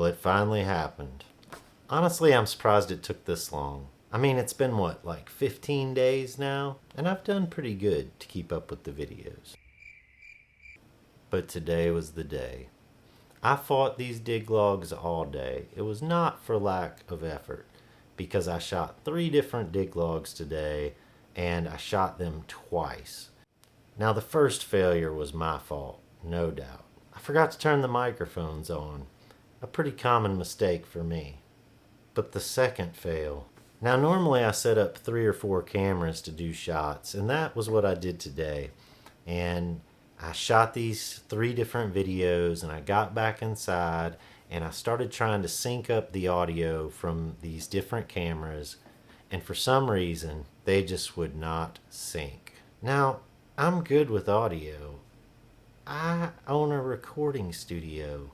Well, it finally happened. Honestly, I'm surprised it took this long. I mean, it's been what, like 15 days now? And I've done pretty good to keep up with the videos. But today was the day. I fought these dig logs all day. It was not for lack of effort, because I shot 3 different dig logs today, and I shot them twice. Now, the first failure was my fault, no doubt. I forgot to turn the microphones on, a pretty common mistake for me. But the second fail. Now, normally I set up 3 or 4 cameras to do shots, and that was what I did today. And I shot these 3 different videos, and I got back inside, and I started trying to sync up the audio from these different cameras, and for some reason, they just would not sync. Now, I'm good with audio. I own a recording studio.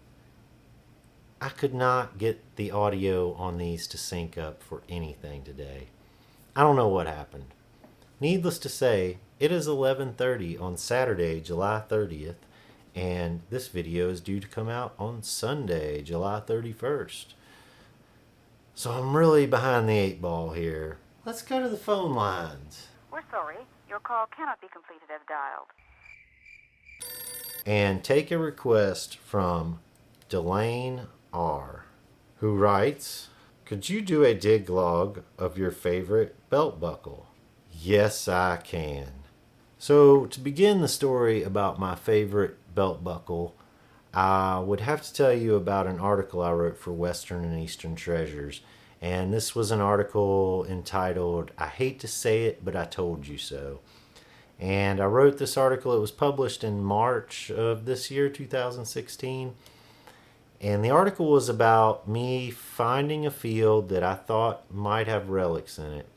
I could not get the audio on these to sync up for anything today. I don't know what happened. Needless to say, it is 11:30 on Saturday, July 30th, and this video is due to come out on Sunday, July 31st. So I'm really behind the 8 ball here. Let's go to the phone lines. We're sorry. Your call cannot be completed as dialed. And take a request from Delane R., who writes, "Could you do a dig log of your favorite belt buckle?" Yes, I can. So, to begin the story about my favorite belt buckle, I would have to tell you about an article I wrote for Western and Eastern Treasures. And this was an article entitled, "I Hate to Say It, But I Told You So." And I wrote this article, it was published in March of this year, 2016. And the article was about me finding a field that I thought might have relics in it.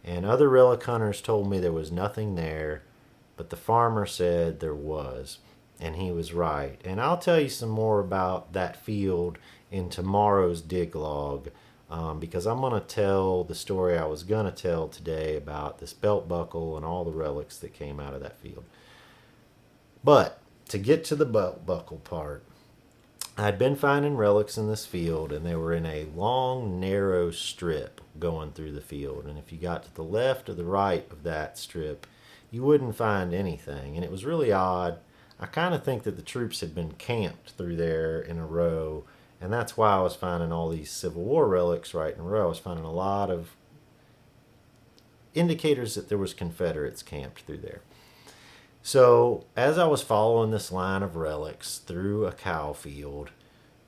And other relic hunters told me there was nothing there, but the farmer said there was. And he was right. And I'll tell you some more about that field in tomorrow's dig log, because I'm going to tell the story I was going to tell today about this belt buckle and all the relics that came out of that field. But to get to the belt buckle part, I'd been finding relics in this field, and they were in a long, narrow strip going through the field. And if you got to the left or the right of that strip, you wouldn't find anything. And it was really odd. I kind of think that the troops had been camped through there in a row, and that's why I was finding all these Civil War relics right in a row. I was finding a lot of indicators that there was Confederates camped through there. So as I was following this line of relics through a cow field,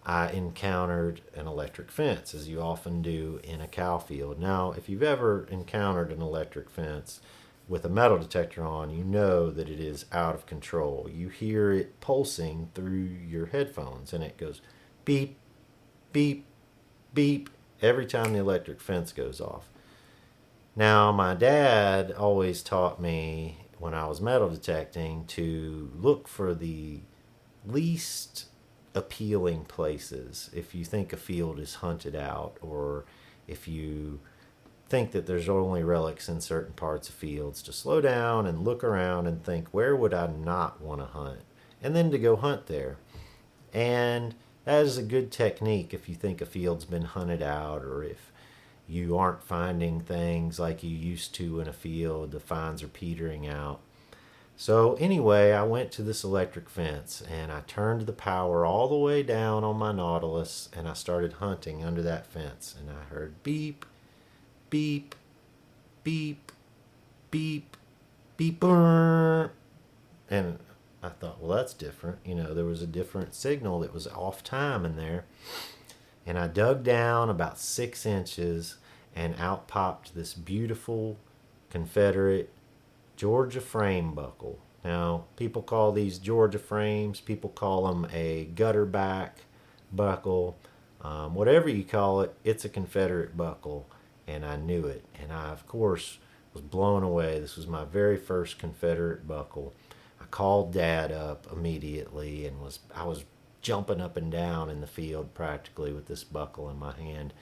I encountered an electric fence, as you often do in a cow field. Now, if you've ever encountered an electric fence with a metal detector on, you know that it is out of control. You hear it pulsing through your headphones, and it goes beep, beep, beep every time the electric fence goes off. Now, my dad always taught me when I was metal detecting to look for the least appealing places. If you think a field is hunted out, or if you think that there's only relics in certain parts of fields, to slow down and look around and think, where would I not want to hunt? And then to go hunt there. And that is a good technique if you think a field's been hunted out, or if you aren't finding things like you used to in a field, the finds are petering out. So anyway, I went to this electric fence, and I turned the power all the way down on my Nautilus, and I started hunting under that fence. And I heard beep, beep, beep, beep, beep, brr. And I thought, well, that's different. You know, there was a different signal that was off time in there. And I dug down about 6 inches, and out popped this beautiful Confederate Georgia frame buckle. Now, people call these Georgia frames. People call them a gutter back buckle. Whatever you call it, it's a Confederate buckle, and I knew it. And I, of course, was blown away. This was my very first Confederate buckle. I called Dad up immediately, and I was jumping up and down in the field practically with this buckle in my hand.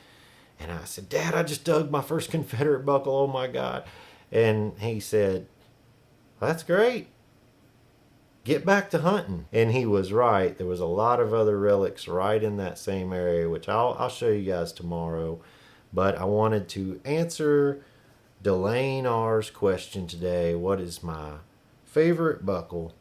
And I said, "Dad, I just dug my first Confederate buckle. Oh my God." And he said, "That's great. get back to hunting. And he was right. There was a lot of other relics right in that same area, which I'll show you guys tomorrow. But I wanted to answer Delane R's question today. What is my favorite buckle?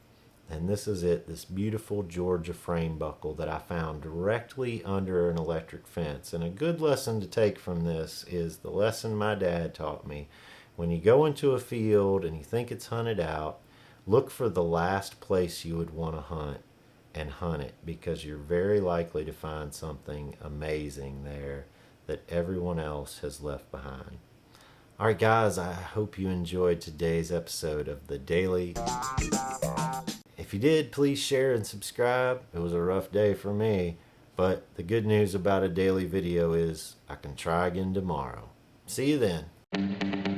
And this is it, this beautiful Georgia frame buckle that I found directly under an electric fence. And a good lesson to take from this is the lesson my dad taught me. When you go into a field and you think it's hunted out, look for the last place you would want to hunt and hunt it, because you're very likely to find something amazing there that everyone else has left behind. All right, guys, I hope you enjoyed today's episode of The Daily. If you did, please share and subscribe. It was a rough day for me, but the good news about a daily video is I can try again tomorrow. See you then.